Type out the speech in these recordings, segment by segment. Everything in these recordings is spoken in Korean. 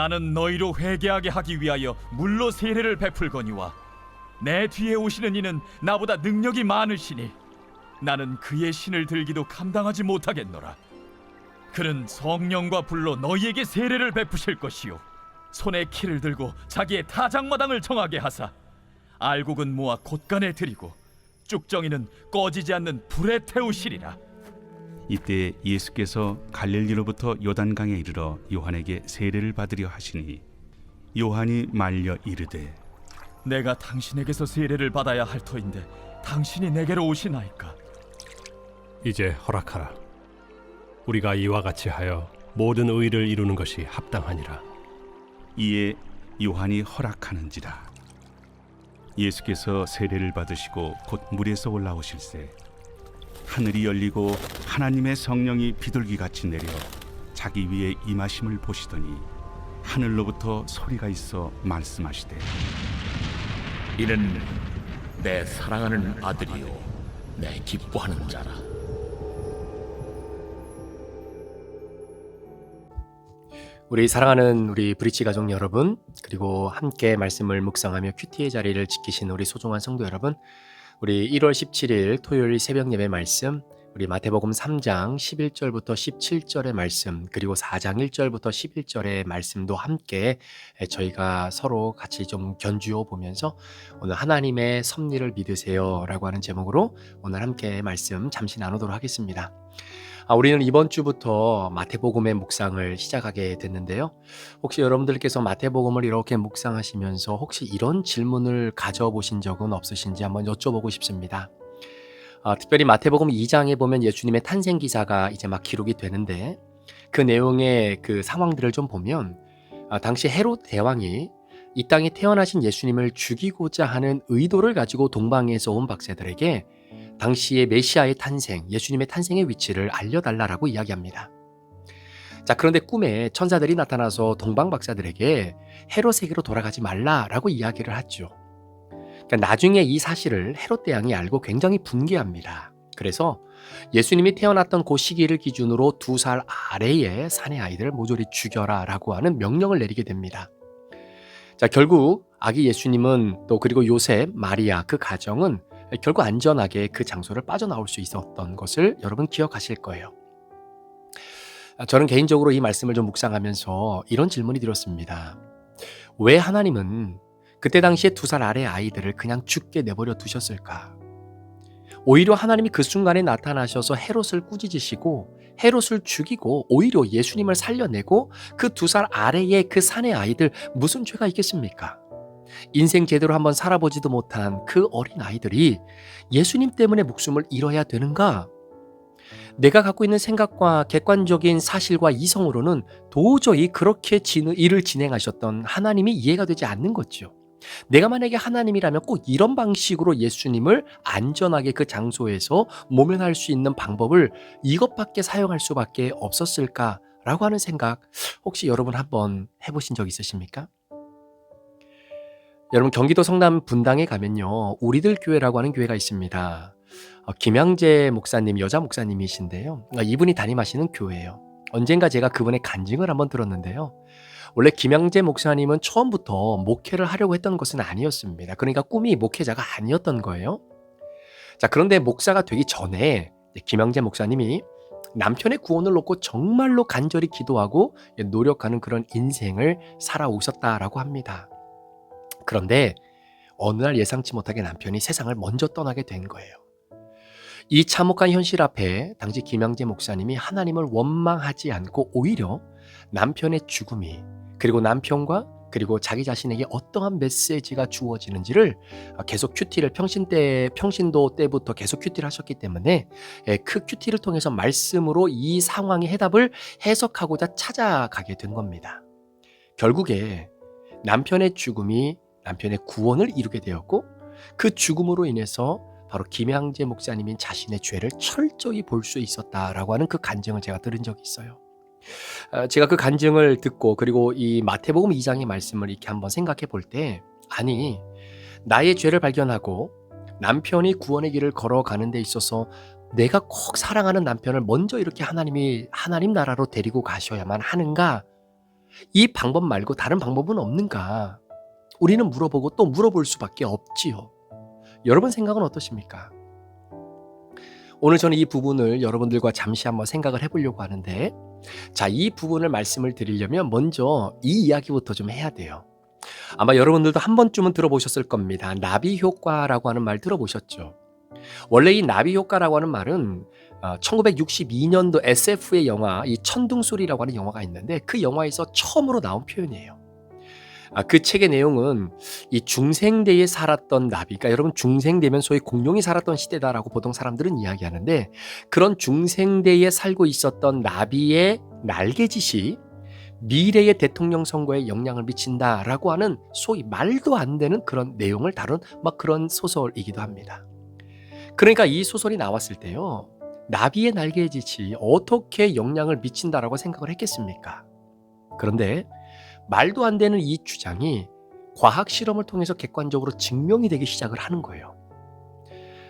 나는 너희로 회개하게 하기 위하여 물로 세례를 베풀거니와 내 뒤에 오시는 이는 나보다 능력이 많으시니 나는 그의 신을 들기도 감당하지 못하겠노라. 그는 성령과 불로 너희에게 세례를 베푸실 것이요 손에 키를 들고 자기의 타작마당을 정하게 하사 알곡은 모아 곳간에 들이고 쭉정이는 꺼지지 않는 불에 태우시리라. 이때 예수께서 갈릴리로부터 요단강에 이르러 요한에게 세례를 받으려 하시니 요한이 말려 이르되 내가 당신에게서 세례를 받아야 할 터인데 당신이 내게로 오시나이까? 이제 허락하라. 우리가 이와 같이 하여 모든 의를 이루는 것이 합당하니라. 이에 요한이 허락하는지라. 예수께서 세례를 받으시고 곧 물에서 올라오실새 하늘이 열리고 하나님의 성령이 비둘기같이 내려 자기 위에 임하심을 보시더니 하늘로부터 소리가 있어 말씀하시되 이는 내 사랑하는 아들이요 내 기뻐하는 자라. 우리 사랑하는 우리 브릿지 가족 여러분, 그리고 함께 말씀을 묵상하며 큐티의 자리를 지키신 우리 소중한 성도 여러분, 우리 1월 17일 토요일 새벽 예배 말씀, 우리 마태복음 3장 11절부터 17절의 말씀, 그리고 4장 1절부터 11절의 말씀도 함께 저희가 서로 같이 좀 견주어 보면서 오늘 하나님의 섭리를 믿으세요 라고 하는 제목으로 오늘 함께 말씀 잠시 나누도록 하겠습니다. 우리는 이번 주부터 마태복음의 묵상을 시작하게 됐는데요. 혹시 여러분들께서 마태복음을 이렇게 묵상하시면서 혹시 이런 질문을 가져보신 적은 없으신지 한번 여쭤보고 싶습니다. 특별히 마태복음 2장에 보면 예수님의 탄생 기사가 이제 막 기록이 되는데 그 내용의 그 상황들을 좀 보면 당시 헤롯 대왕이 이 땅에 태어나신 예수님을 죽이고자 하는 의도를 가지고 동방에서 온 박사들에게 당시의 메시아의 탄생, 예수님의 탄생의 위치를 알려달라고 이야기합니다. 자, 그런데 꿈에 천사들이 나타나서 동방 박사들에게 헤롯에게로 돌아가지 말라라고 이야기를 하죠. 그러니까 나중에 이 사실을 헤롯 대왕이 알고 굉장히 분개합니다. 그래서 예수님이 태어났던 그 시기를 기준으로 2살 아래의 사내 아이들을 모조리 죽여라라고 하는 명령을 내리게 됩니다. 자, 결국 아기 예수님은 또 그리고 요셉, 마리아 그 가정은 결국 안전하게 그 장소를 빠져나올 수 있었던 것을 여러분 기억하실 거예요. 저는 개인적으로 이 말씀을 좀 묵상하면서 이런 질문이 들었습니다. 왜 하나님은 그때 당시에 2살 아래 아이들을 그냥 죽게 내버려 두셨을까? 오히려 하나님이 그 순간에 나타나셔서 헤롯을 꾸짖으시고 헤롯을 죽이고 오히려 예수님을 살려내고 그 2살 아래의 그 사내 아이들 무슨 죄가 있겠습니까? 인생 제대로 한번 살아보지도 못한 그 어린 아이들이 예수님 때문에 목숨을 잃어야 되는가? 내가 갖고 있는 생각과 객관적인 사실과 이성으로는 도저히 그렇게 일을 진행하셨던 하나님이 이해가 되지 않는 거죠. 내가 만약에 하나님이라면 꼭 이런 방식으로 예수님을 안전하게 그 장소에서 모면할 수 있는 방법을 이것밖에 사용할 수밖에 없었을까라고 하는 생각 혹시 여러분 한번 해보신 적 있으십니까? 여러분 경기도 성남 분당에 가면요 우리들 교회라고 하는 교회가 있습니다. 김양재 목사님 여자 목사님이신데요. 이분이 담임하시는 교회예요. 언젠가 제가 그분의 간증을 한번 들었는데요. 원래 김양재 목사님은 처음부터 목회를 하려고 했던 것은 아니었습니다. 그러니까 꿈이 목회자가 아니었던 거예요. 자, 그런데 목사가 되기 전에 김양재 목사님이 남편의 구원을 놓고 정말로 간절히 기도하고 노력하는 그런 인생을 살아오셨다라고 합니다. 그런데 어느 날 예상치 못하게 남편이 세상을 먼저 떠나게 된 거예요. 이 참혹한 현실 앞에 당시 김양재 목사님이 하나님을 원망하지 않고 오히려 남편의 죽음이 그리고 남편과 그리고 자기 자신에게 어떠한 메시지가 주어지는지를 계속 큐티를 평신도 때부터 계속 큐티를 하셨기 때문에 그 큐티를 통해서 말씀으로 이 상황의 해답을 해석하고자 찾아가게 된 겁니다. 결국에 남편의 죽음이 남편의 구원을 이루게 되었고 그 죽음으로 인해서 바로 김양재 목사님인 자신의 죄를 철저히 볼 수 있었다라고 하는 그 간증을 제가 들은 적이 있어요. 제가 그 간증을 듣고 그리고 이 마태복음 2장의 말씀을 이렇게 한번 생각해 볼 때 아니 나의 죄를 발견하고 남편이 구원의 길을 걸어가는 데 있어서 내가 꼭 사랑하는 남편을 먼저 이렇게 하나님 나라로 데리고 가셔야만 하는가? 이 방법 말고 다른 방법은 없는가? 우리는 물어보고 또 물어볼 수밖에 없지요. 여러분 생각은 어떠십니까? 오늘 저는 이 부분을 여러분들과 잠시 한번 생각을 해보려고 하는데, 자, 이 부분을 말씀을 드리려면 먼저 이 이야기부터 좀 해야 돼요. 아마 여러분들도 한 번쯤은 들어보셨을 겁니다. 나비 효과라고 하는 말 들어보셨죠? 원래 이 나비 효과라고 하는 말은 1962년도 SF의 영화 이 천둥소리라고 하는 영화가 있는데 그 영화에서 처음으로 나온 표현이에요. 그 책의 내용은 이 중생대에 살았던 나비, 그러니까 여러분 중생대면 소위 공룡이 살았던 시대다라고 보통 사람들은 이야기하는데, 그런 중생대에 살고 있었던 나비의 날개짓이 미래의 대통령 선거에 영향을 미친다라고 하는 소위 말도 안 되는 그런 내용을 다룬 막 그런 소설이기도 합니다. 그러니까 이 소설이 나왔을 때요, 나비의 날개짓이 어떻게 영향을 미친다라고 생각을 했겠습니까? 그런데 말도 안 되는 이 주장이 과학 실험을 통해서 객관적으로 증명이 되기 시작을 하는 거예요.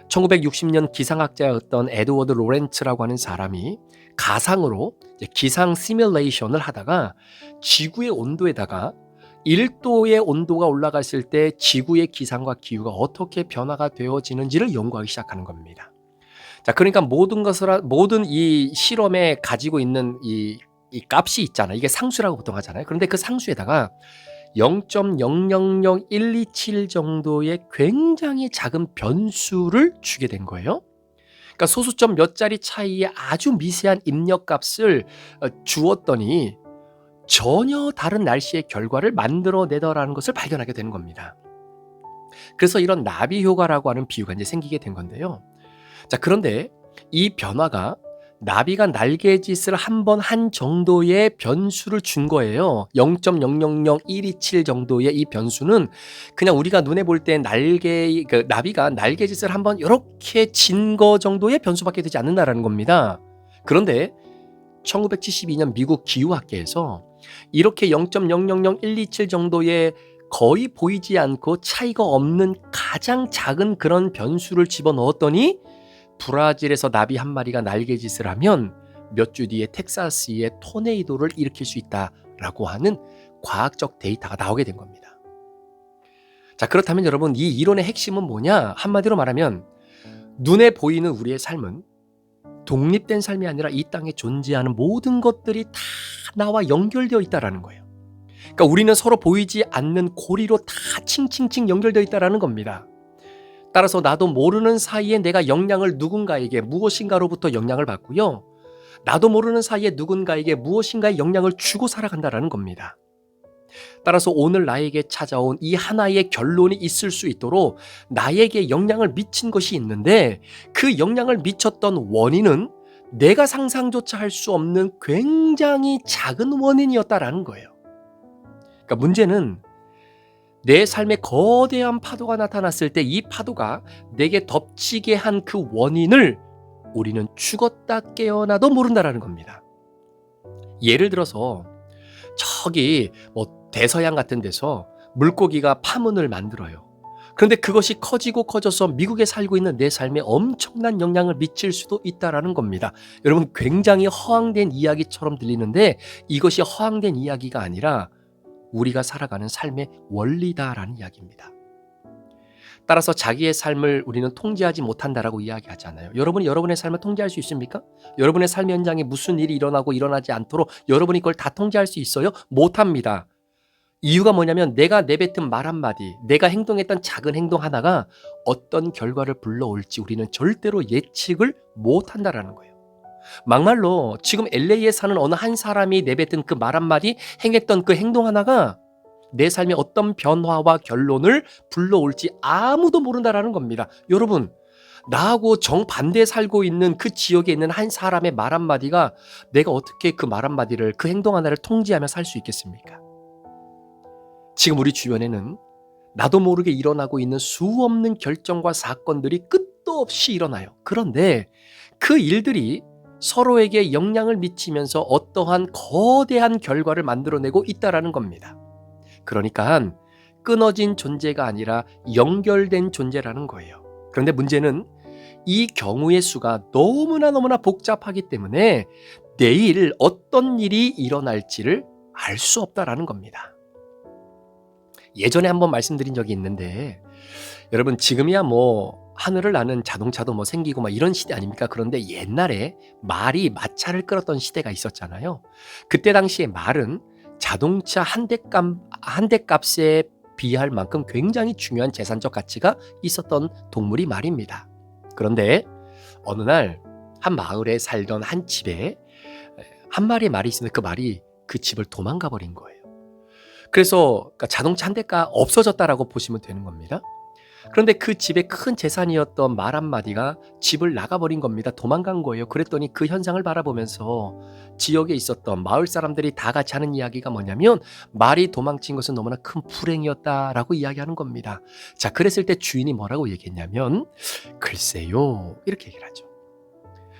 1960년 기상학자였던 에드워드 로렌츠라고 하는 사람이 가상으로 기상 시뮬레이션을 하다가 지구의 온도에다가 1도의 온도가 올라갔을 때 지구의 기상과 기후가 어떻게 변화가 되어지는지를 연구하기 시작하는 겁니다. 자, 그러니까 모든 이 실험에 가지고 있는 이 값이 있잖아요. 이게 상수라고 보통 하잖아요. 그런데 그 상수에다가 0.000127 정도의 굉장히 작은 변수를 주게 된 거예요. 그러니까 소수점 몇 자리 차이의 아주 미세한 입력값을 주었더니 전혀 다른 날씨의 결과를 만들어내더라는 것을 발견하게 되는 겁니다. 그래서 이런 나비 효과라고 하는 비유가 이제 생기게 된 건데요. 자, 그런데 이 변화가 나비가 날개짓을 한 번 한 정도의 변수를 준 거예요. 0.000127 정도의 이 변수는 그냥 우리가 눈에 볼 때 나비가 날개짓을 한 번 이렇게 진 거 정도의 변수밖에 되지 않는다라는 겁니다. 그런데 1972년 미국 기후학계에서 이렇게 0.000127 정도의 거의 보이지 않고 차이가 없는 가장 작은 그런 변수를 집어넣었더니 브라질에서 나비 한 마리가 날개짓을 하면 몇 주 뒤에 텍사스에 토네이도를 일으킬 수 있다라고 하는 과학적 데이터가 나오게 된 겁니다. 자, 그렇다면 여러분, 이 이론의 핵심은 뭐냐? 한마디로 말하면 눈에 보이는 우리의 삶은 독립된 삶이 아니라 이 땅에 존재하는 모든 것들이 다 나와 연결되어 있다라는 거예요. 그러니까 우리는 서로 보이지 않는 고리로 다 칭칭칭 연결되어 있다라는 겁니다. 따라서 나도 모르는 사이에 내가 영향을 누군가에게 무엇인가로부터 영향을 받고요, 나도 모르는 사이에 누군가에게 무엇인가의 영향을 주고 살아간다라는 겁니다. 따라서 오늘 나에게 찾아온 이 하나의 결론이 있을 수 있도록 나에게 영향을 미친 것이 있는데, 그 영향을 미쳤던 원인은 내가 상상조차 할 수 없는 굉장히 작은 원인이었다라는 거예요. 그러니까 문제는 내 삶에 거대한 파도가 나타났을 때 이 파도가 내게 덮치게 한 그 원인을 우리는 죽었다 깨어나도 모른다라는 겁니다. 예를 들어서 저기 대서양 같은 데서 물고기가 파문을 만들어요. 그런데 그것이 커지고 커져서 미국에 살고 있는 내 삶에 엄청난 영향을 미칠 수도 있다라는 겁니다. 여러분, 굉장히 허황된 이야기처럼 들리는데 이것이 허황된 이야기가 아니라 우리가 살아가는 삶의 원리다라는 이야기입니다. 따라서 자기의 삶을 우리는 통제하지 못한다라고 이야기하잖아요. 여러분이 여러분의 삶을 통제할 수 있습니까? 여러분의 삶 현장에 무슨 일이 일어나고 일어나지 않도록 여러분이 그걸 다 통제할 수 있어요? 못합니다. 이유가 뭐냐면 내가 내뱉은 말 한마디, 내가 행동했던 작은 행동 하나가 어떤 결과를 불러올지 우리는 절대로 예측을 못한다라는 거예요. 막말로 지금 LA에 사는 어느 한 사람이 내뱉은 그 말 한마디, 행했던 그 행동 하나가 내 삶에 어떤 변화와 결론을 불러올지 아무도 모른다라는 겁니다. 여러분, 나하고 정반대에 살고 있는 그 지역에 있는 한 사람의 말 한마디가 내가 어떻게 그 말 한마디를, 그 행동 하나를 통제하며 살 수 있겠습니까? 지금 우리 주변에는 나도 모르게 일어나고 있는 수없는 결정과 사건들이 끝도 없이 일어나요. 그런데 그 일들이 서로에게 영향을 미치면서 어떠한 거대한 결과를 만들어내고 있다라는 겁니다. 그러니까 끊어진 존재가 아니라 연결된 존재라는 거예요. 그런데 문제는 이 경우의 수가 너무나 복잡하기 때문에 내일 어떤 일이 일어날지를 알 수 없다라는 겁니다. 예전에 한번 말씀드린 적이 있는데 여러분 지금이야 뭐 하늘을 나는 자동차도 뭐 생기고 막 이런 시대 아닙니까? 그런데 옛날에 말이 마차를 끌었던 시대가 있었잖아요. 그때 당시에 말은 자동차 한 대 값에 비할 만큼 굉장히 중요한 재산적 가치가 있었던 동물이 말입니다. 그런데 어느 날 한 마을에 살던 한 집에 한 마리의 말이 있었는데 그 말이 그 집을 도망가 버린 거예요. 그래서 그러니까 자동차 한 대가 없어졌다라고 보시면 되는 겁니다. 그런데 그 집의 큰 재산이었던 말 한마디가 집을 나가버린 겁니다. 도망간 거예요. 그랬더니 그 현상을 바라보면서 지역에 있었던 마을 사람들이 다 같이 하는 이야기가 뭐냐면 말이 도망친 것은 너무나 큰 불행이었다라고 이야기하는 겁니다. 자, 그랬을 때 주인이 뭐라고 얘기했냐면 글쎄요 이렇게 얘기를 하죠.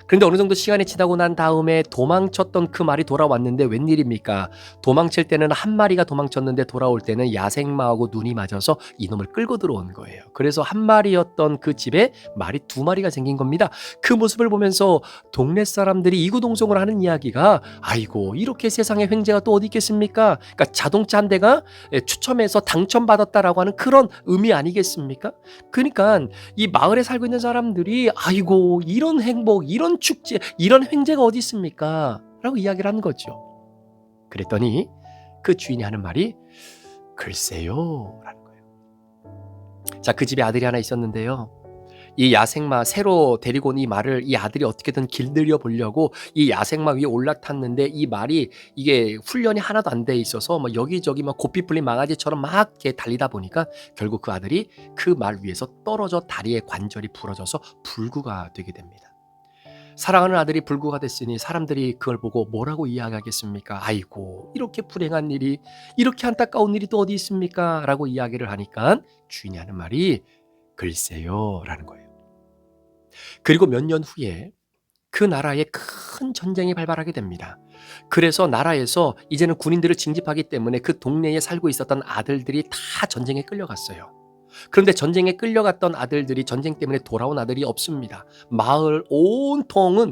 그런데 어느 정도 시간이 지나고 난 다음에 도망쳤던 그 말이 돌아왔는데 웬일입니까? 도망칠 때는 한 마리가 도망쳤는데 돌아올 때는 야생마하고 눈이 맞아서 이놈을 끌고 들어온 거예요. 그래서 한 마리였던 그 집에 말이 두 마리가 생긴 겁니다. 그 모습을 보면서 동네 사람들이 이구동성을 하는 이야기가 아이고 이렇게 세상에 횡재가 또 어디 있겠습니까? 그러니까 자동차 한 대가 추첨해서 당첨받았다라고 하는 그런 의미 아니겠습니까? 그러니까 이 마을에 살고 있는 사람들이 아이고 이런 행복, 이런 축제, 이런 횡재가 어디 있습니까? 라고 이야기를 한 거죠. 그랬더니 그 주인이 하는 말이 글쎄요 라는 거예요. 자, 그 집에 아들이 하나 있었는데요. 이 야생마 새로 데리고 온 이 말을 이 아들이 어떻게든 길들여 보려고 이 야생마 위에 올라탔는데 이 말이 이게 훈련이 하나도 안 돼 있어서 뭐 여기저기 막 고삐 풀린 망아지처럼 막 이렇게 달리다 보니까 결국 그 아들이 그 말 위에서 떨어져 다리에 관절이 부러져서 불구가 되게 됩니다. 사랑하는 아들이 불구가 됐으니 사람들이 그걸 보고 뭐라고 이야기하겠습니까? 아이고 이렇게 불행한 일이, 이렇게 안타까운 일이 또 어디 있습니까? 라고 이야기를 하니까 주인이 하는 말이 글쎄요 라는 거예요. 그리고 몇 년 후에 그 나라에 큰 전쟁이 발발하게 됩니다. 그래서 나라에서 이제는 군인들을 징집하기 때문에 그 동네에 살고 있었던 아들들이 다 전쟁에 끌려갔어요. 그런데 전쟁에 끌려갔던 아들들이 전쟁 때문에 돌아온 아들이 없습니다. 마을 온통은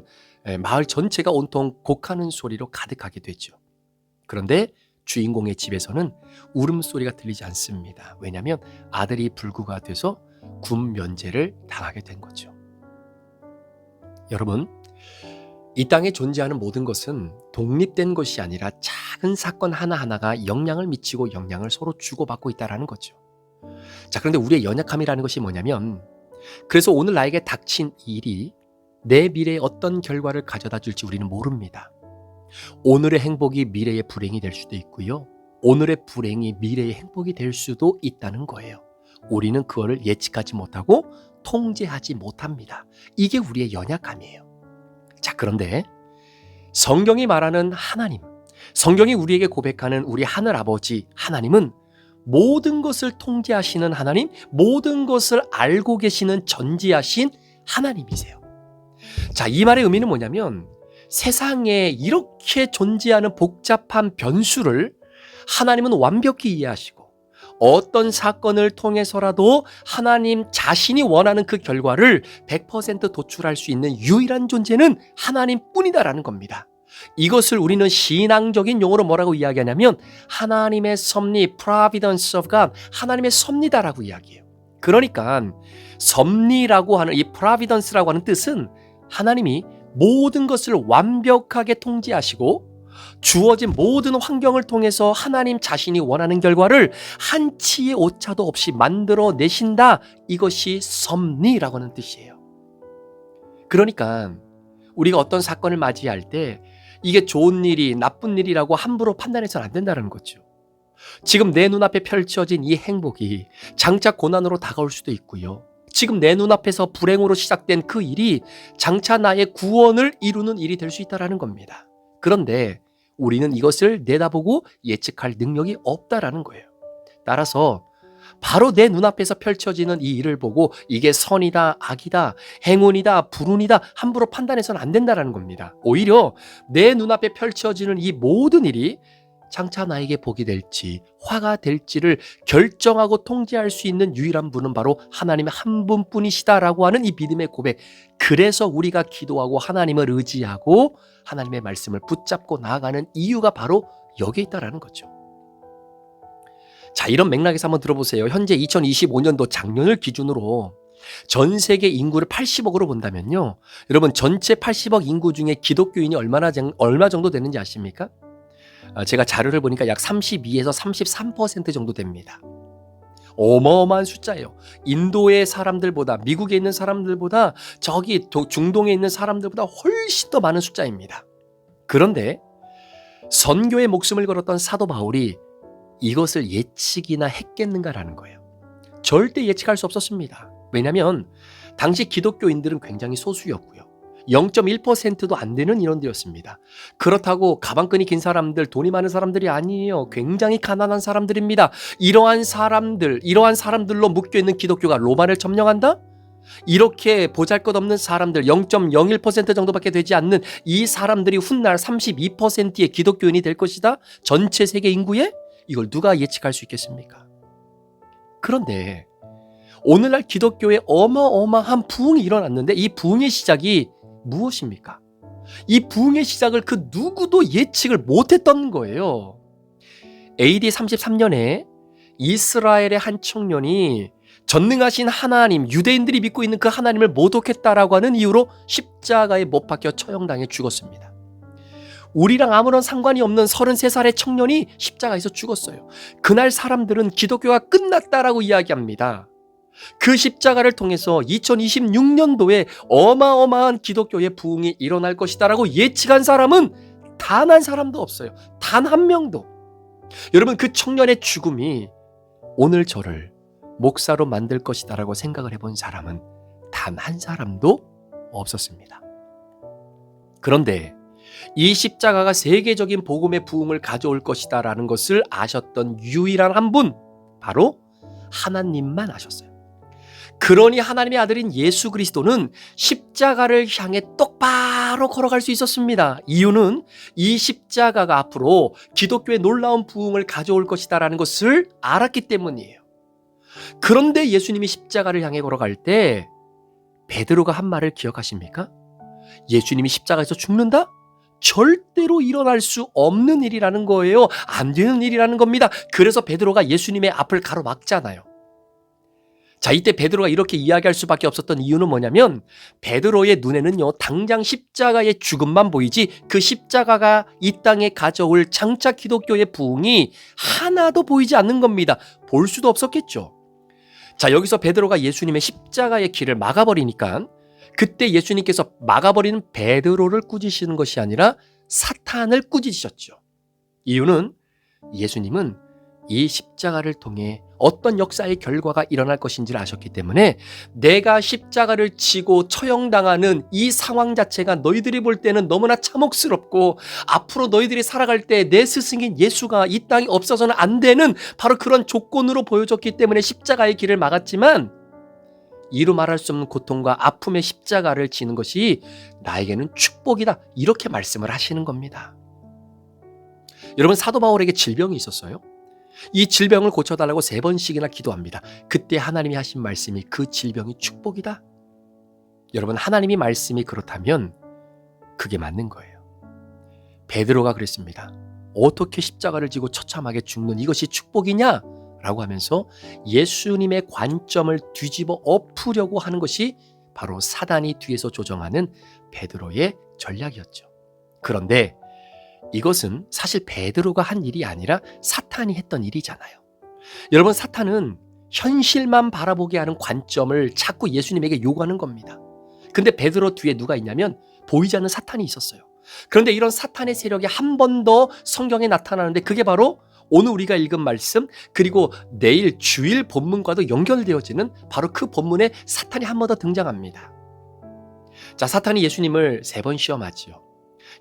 마을 전체가 온통 곡하는 소리로 가득하게 되죠. 그런데 주인공의 집에서는 울음소리가 들리지 않습니다. 왜냐하면 아들이 불구가 돼서 군 면제를 당하게 된 거죠. 여러분, 이 땅에 존재하는 모든 것은 독립된 것이 아니라 작은 사건 하나하나가 영향을 미치고 영향을 서로 주고받고 있다는 거죠. 자, 그런데 우리의 연약함이라는 것이 뭐냐면 그래서 오늘 나에게 닥친 일이 내 미래에 어떤 결과를 가져다 줄지 우리는 모릅니다. 오늘의 행복이 미래의 불행이 될 수도 있고요. 오늘의 불행이 미래의 행복이 될 수도 있다는 거예요. 우리는 그거를 예측하지 못하고 통제하지 못합니다. 이게 우리의 연약함이에요. 자, 그런데 성경이 말하는 하나님, 성경이 우리에게 고백하는 우리 하늘 아버지 하나님은 모든 것을 통제하시는 하나님, 모든 것을 알고 계시는 전지하신 하나님이세요. 자, 이 말의 의미는 뭐냐면 세상에 이렇게 존재하는 복잡한 변수를 하나님은 완벽히 이해하시고 어떤 사건을 통해서라도 하나님 자신이 원하는 그 결과를 100% 도출할 수 있는 유일한 존재는 하나님뿐이다라는 겁니다. 이것을 우리는 신앙적인 용어로 뭐라고 이야기하냐면 하나님의 섭리, providence of God, 하나님의 섭리다라고 이야기해요. 그러니까 섭리라고 하는 이 providence라고 하는 뜻은 하나님이 모든 것을 완벽하게 통제하시고 주어진 모든 환경을 통해서 하나님 자신이 원하는 결과를 한치의 오차도 없이 만들어내신다. 이것이 섭리라고 하는 뜻이에요. 그러니까 우리가 어떤 사건을 맞이할 때 이게 좋은 일이 나쁜 일이라고 함부로 판단해서는 안 된다는 거죠. 지금 내 눈앞에 펼쳐진 이 행복이 장차 고난으로 다가올 수도 있고요. 지금 내 눈앞에서 불행으로 시작된 그 일이 장차 나의 구원을 이루는 일이 될 수 있다는 겁니다. 그런데 우리는 이것을 내다보고 예측할 능력이 없다라는 거예요. 따라서 바로 내 눈앞에서 펼쳐지는 이 일을 보고 이게 선이다, 악이다, 행운이다, 불운이다 함부로 판단해서는 안 된다는 겁니다. 오히려 내 눈앞에 펼쳐지는 이 모든 일이 장차 나에게 복이 될지 화가 될지를 결정하고 통제할 수 있는 유일한 분은 바로 하나님의 한 분뿐이시다라고 하는 이 믿음의 고백. 그래서 우리가 기도하고 하나님을 의지하고 하나님의 말씀을 붙잡고 나아가는 이유가 바로 여기에 있다라는 거죠. 자, 이런 맥락에서 한번 들어보세요. 현재 2025년도 작년을 기준으로 전 세계 인구를 80억으로 본다면요. 여러분 전체 80억 인구 중에 기독교인이 얼마 정도 되는지 아십니까? 제가 자료를 보니까 약 32에서 33% 정도 됩니다. 어마어마한 숫자예요. 인도의 사람들보다, 미국에 있는 사람들보다, 저기 중동에 있는 사람들보다 훨씬 더 많은 숫자입니다. 그런데 선교의 목숨을 걸었던 사도 바울이 이것을 예측이나 했겠는가라는 거예요. 절대 예측할 수 없었습니다. 왜냐하면 당시 기독교인들은 굉장히 소수였고요. 0.1%도 안 되는 인원들이었습니다. 그렇다고 가방끈이 긴 사람들, 돈이 많은 사람들이 아니에요. 굉장히 가난한 사람들입니다. 이러한 사람들로 묶여있는 기독교가 로마를 점령한다? 이렇게 보잘것없는 사람들 0.01% 정도밖에 되지 않는 이 사람들이 훗날 32%의 기독교인이 될 것이다? 전체 세계 인구에? 이걸 누가 예측할 수 있겠습니까? 그런데 오늘날 기독교에 어마어마한 부흥이 일어났는데 이 부흥의 시작이 무엇입니까? 이 부흥의 시작을 그 누구도 예측을 못했던 거예요. AD 33년에 이스라엘의 한 청년이 전능하신 하나님, 유대인들이 믿고 있는 그 하나님을 모독했다라고 하는 이유로 십자가에 못 박혀 처형당해 죽었습니다. 우리랑 아무런 상관이 없는 33살의 청년이 십자가에서 죽었어요. 그날 사람들은 기독교가 끝났다라고 이야기합니다. 그 십자가를 통해서 2026년도에 어마어마한 기독교의 부흥이 일어날 것이다라고 예측한 사람은 단 한 사람도 없어요. 단 한 명도. 여러분, 그 청년의 죽음이 오늘 저를 목사로 만들 것이다라고 생각을 해본 사람은 단 한 사람도 없었습니다. 그런데 이 십자가가 세계적인 복음의 부흥을 가져올 것이다라는 것을 아셨던 유일한 한 분, 바로 하나님만 아셨어요. 그러니 하나님의 아들인 예수 그리스도는 십자가를 향해 똑바로 걸어갈 수 있었습니다. 이유는 이 십자가가 앞으로 기독교의 놀라운 부흥을 가져올 것이다라는 것을 알았기 때문이에요. 그런데 예수님이 십자가를 향해 걸어갈 때 베드로가 한 말을 기억하십니까? 예수님이 십자가에서 죽는다? 절대로 일어날 수 없는 일이라는 거예요. 안 되는 일이라는 겁니다. 그래서 베드로가 예수님의 앞을 가로막잖아요. 자, 이때 베드로가 이렇게 이야기할 수밖에 없었던 이유는 뭐냐면 베드로의 눈에는요, 당장 십자가의 죽음만 보이지 그 십자가가 이 땅에 가져올 장차 기독교의 부흥이 하나도 보이지 않는 겁니다. 볼 수도 없었겠죠. 자, 여기서 베드로가 예수님의 십자가의 길을 막아버리니까 그때 예수님께서 막아버리는 베드로를 꾸짖으시는 것이 아니라 사탄을 꾸짖으셨죠. 이유는 예수님은 이 십자가를 통해 어떤 역사의 결과가 일어날 것인지를 아셨기 때문에 내가 십자가를 지고 처형당하는 이 상황 자체가 너희들이 볼 때는 너무나 참혹스럽고 앞으로 너희들이 살아갈 때 내 스승인 예수가 이 땅에 없어서는 안 되는 바로 그런 조건으로 보여줬기 때문에 십자가의 길을 막았지만 이루 말할 수 없는 고통과 아픔의 십자가를 지는 것이 나에게는 축복이다. 이렇게 말씀을 하시는 겁니다. 여러분, 사도 바울에게 질병이 있었어요. 이 질병을 고쳐달라고 3번씩이나 기도합니다. 그때 하나님이 하신 말씀이 그 질병이 축복이다. 여러분, 하나님이 말씀이 그렇다면 그게 맞는 거예요. 베드로가 그랬습니다. 어떻게 십자가를 지고 처참하게 죽는 이것이 축복이냐? 라고 하면서 예수님의 관점을 뒤집어 엎으려고 하는 것이 바로 사단이 뒤에서 조정하는 베드로의 전략이었죠. 그런데 이것은 사실 베드로가 한 일이 아니라 사탄이 했던 일이잖아요. 여러분, 사탄은 현실만 바라보게 하는 관점을 자꾸 예수님에게 요구하는 겁니다. 근데 베드로 뒤에 누가 있냐면 보이지 않는 사탄이 있었어요. 그런데 이런 사탄의 세력이 한 번 더 성경에 나타나는데 그게 바로 오늘 우리가 읽은 말씀, 그리고 내일 주일 본문과도 연결되어지는 바로 그 본문에 사탄이 한 번 더 등장합니다. 자, 사탄이 예수님을 3번 시험하지요.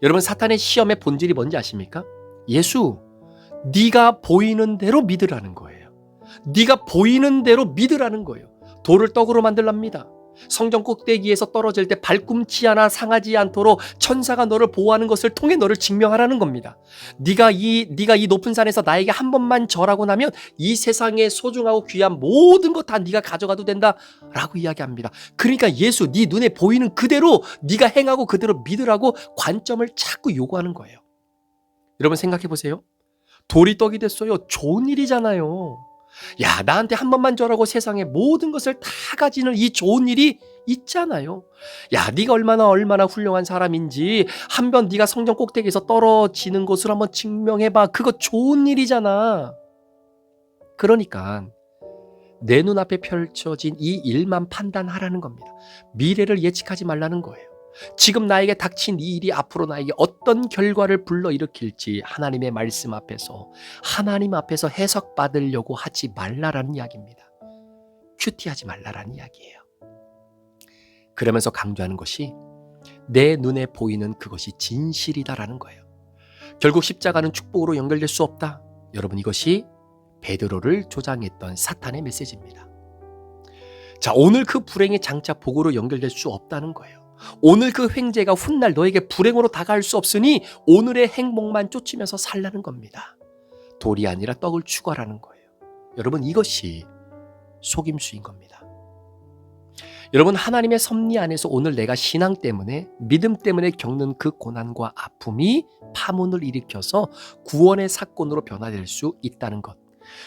여러분, 사탄의 시험의 본질이 뭔지 아십니까? 예수, 네가 보이는 대로 믿으라는 거예요. 네가 보이는 대로 믿으라는 거예요. 돌을 떡으로 만들랍니다. 성전 꼭대기에서 떨어질 때 발꿈치 하나 상하지 않도록 천사가 너를 보호하는 것을 통해 너를 증명하라는 겁니다. 네가 이 높은 산에서 나에게 한 번만 절하고 나면 이 세상에 소중하고 귀한 모든 것 다 네가 가져가도 된다라고 이야기합니다. 그러니까 예수, 네 눈에 보이는 그대로 네가 행하고 그대로 믿으라고 관점을 자꾸 요구하는 거예요. 여러분, 생각해 보세요. 돌이 떡이 됐어요. 좋은 일이잖아요. 야, 나한테 한 번만 줘라고 세상의 모든 것을 다 가지는 이 좋은 일이 있잖아요. 야, 네가 얼마나 훌륭한 사람인지 한 번 네가 성전 꼭대기에서 떨어지는 것을 한번 증명해봐. 그거 좋은 일이잖아. 그러니까 내 눈앞에 펼쳐진 이 일만 판단하라는 겁니다. 미래를 예측하지 말라는 거예요. 지금 나에게 닥친 이 일이 앞으로 나에게 어떤 결과를 불러일으킬지 하나님의 말씀 앞에서, 하나님 앞에서 해석받으려고 하지 말라라는 이야기입니다. 큐티하지 말라라는 이야기예요. 그러면서 강조하는 것이 내 눈에 보이는 그것이 진실이다라는 거예요. 결국 십자가는 축복으로 연결될 수 없다. 여러분, 이것이 베드로를 조장했던 사탄의 메시지입니다. 자, 오늘 그 불행이 장차 복으로 연결될 수 없다는 거예요. 오늘 그 횡재가 훗날 너에게 불행으로 다가갈 수 없으니 오늘의 행복만 쫓으면서 살라는 겁니다. 돌이 아니라 떡을 추구하라는 거예요. 여러분, 이것이 속임수인 겁니다. 여러분, 하나님의 섭리 안에서 오늘 내가 신앙 때문에, 믿음 때문에 겪는 그 고난과 아픔이 파문을 일으켜서 구원의 사건으로 변화될 수 있다는 것.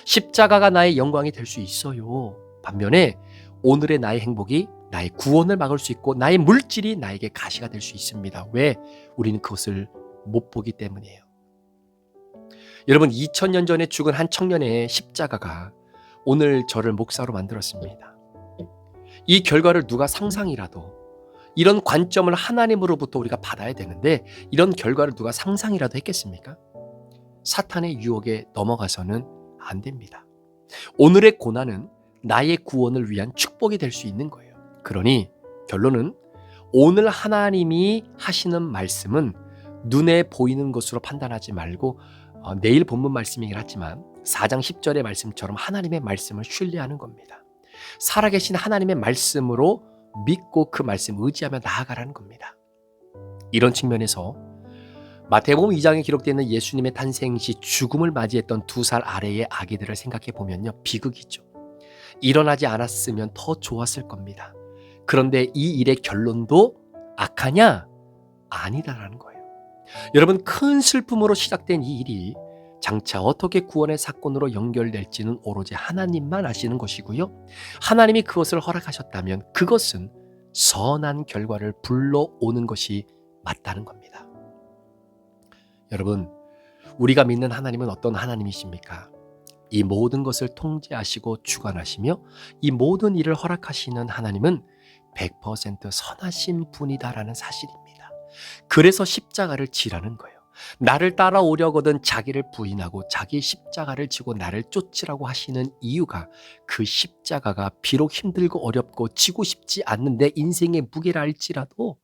십자가가 나의 영광이 될 수 있어요. 반면에 오늘의 나의 행복이 나의 구원을 막을 수 있고 나의 물질이 나에게 가시가 될 수 있습니다. 왜? 우리는 그것을 못 보기 때문이에요. 여러분, 2000년 전에 죽은 한 청년의 십자가가 오늘 저를 목사로 만들었습니다. 이 결과를 누가 상상이라도, 이런 관점을 하나님으로부터 우리가 받아야 되는데 이런 결과를 누가 상상이라도 했겠습니까? 사탄의 유혹에 넘어가서는 안 됩니다. 오늘의 고난은 나의 구원을 위한 축복이 될 수 있는 거예요. 그러니 결론은 오늘 하나님이 하시는 말씀은 눈에 보이는 것으로 판단하지 말고 내일 본문 말씀이긴 하지만 4장 10절의 말씀처럼 하나님의 말씀을 신뢰하는 겁니다. 살아계신 하나님의 말씀으로 믿고 그 말씀 의지하며 나아가라는 겁니다. 이런 측면에서 마태복음 2장에 기록되어 있는 예수님의 탄생 시 죽음을 맞이했던 2살 아래의 아기들을 생각해 보면요, 비극이죠. 일어나지 않았으면 더 좋았을 겁니다. 그런데 이 일의 결론도 악하냐? 아니다라는 거예요. 여러분, 큰 슬픔으로 시작된 이 일이 장차 어떻게 구원의 사건으로 연결될지는 오로지 하나님만 아시는 것이고요. 하나님이 그것을 허락하셨다면 그것은 선한 결과를 불러오는 것이 맞다는 겁니다. 여러분, 우리가 믿는 하나님은 어떤 하나님이십니까? 이 모든 것을 통제하시고 주관하시며 이 모든 일을 허락하시는 하나님은 100% 선하신 분이다라는 사실입니다. 그래서 십자가를 지라는 거예요. 나를 따라오려거든 자기를 부인하고 자기 십자가를 지고 나를 쫓으라고 하시는 이유가 그 십자가가 비록 힘들고 어렵고 지고 싶지 않는 내 인생의 무게라 할지라도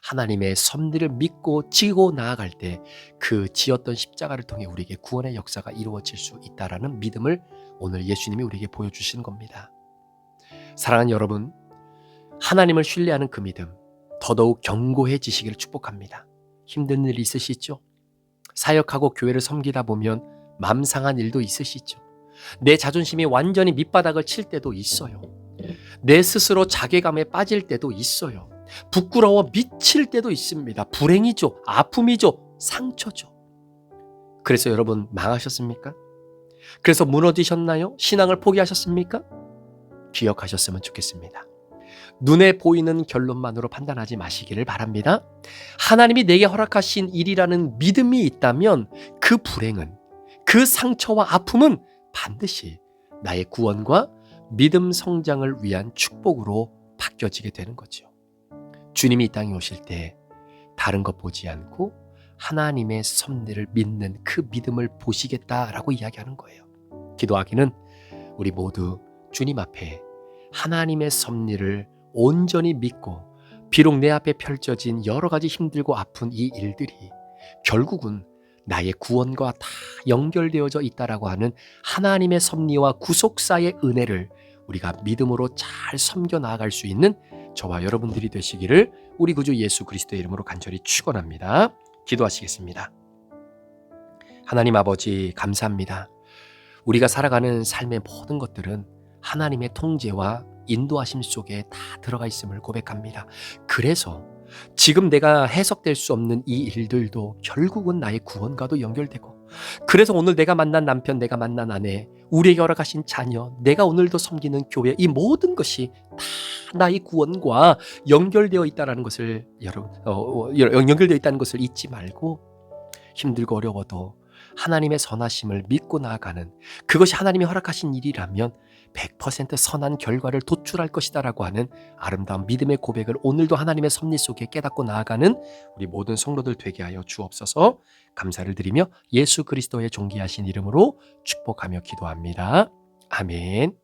하나님의 섭리를 믿고 지고 나아갈 때 그 지었던 십자가를 통해 우리에게 구원의 역사가 이루어질 수 있다라는 믿음을 오늘 예수님이 우리에게 보여주시는 겁니다. 사랑하는 여러분, 하나님을 신뢰하는 그 믿음 더더욱 견고해지시기를 축복합니다. 힘든 일 있으시죠? 사역하고 교회를 섬기다 보면 맘 상한 일도 있으시죠? 내 자존심이 완전히 밑바닥을 칠 때도 있어요. 내 스스로 자괴감에 빠질 때도 있어요. 부끄러워 미칠 때도 있습니다. 불행이죠. 아픔이죠. 상처죠. 그래서 여러분, 망하셨습니까? 그래서 무너지셨나요? 신앙을 포기하셨습니까? 기억하셨으면 좋겠습니다. 눈에 보이는 결론만으로 판단하지 마시기를 바랍니다. 하나님이 내게 허락하신 일이라는 믿음이 있다면 그 불행은, 그 상처와 아픔은 반드시 나의 구원과 믿음 성장을 위한 축복으로 바뀌어지게 되는 거죠. 주님이 이 땅에 오실 때 다른 것 보지 않고 하나님의 섭리를 믿는 그 믿음을 보시겠다라고 이야기하는 거예요. 기도하기는 우리 모두 주님 앞에 하나님의 섭리를 온전히 믿고 비록 내 앞에 펼쳐진 여러 가지 힘들고 아픈 이 일들이 결국은 나의 구원과 다 연결되어져 있다라고 하는 하나님의 섭리와 구속사의 은혜를 우리가 믿음으로 잘 섬겨 나아갈 수 있는 저와 여러분들이 되시기를 우리 구주 예수 그리스도의 이름으로 간절히 축원합니다. 기도하시겠습니다. 하나님 아버지, 감사합니다. 우리가 살아가는 삶의 모든 것들은 하나님의 통제와 인도하심 속에 다 들어가 있음을 고백합니다. 그래서 지금 내가 해석될 수 없는 이 일들도 결국은 나의 구원과도 연결되고 그래서 오늘 내가 만난 남편, 내가 만난 아내, 우리에게 허락하신 자녀, 내가 오늘도 섬기는 교회, 이 모든 것이 다 나의 구원과 연결되어 있다는 것을 연결되어 있다는 것을 잊지 말고 힘들고 어려워도 하나님의 선하심을 믿고 나아가는, 그것이 하나님이 허락하신 일이라면 100% 선한 결과를 도출할 것이다라고 하는 아름다운 믿음의 고백을 오늘도 하나님의 섭리 속에 깨닫고 나아가는 우리 모든 성도들 되게 하여 주옵소서. 감사를 드리며 예수 그리스도의 존귀하신 이름으로 축복하며 기도합니다. 아멘.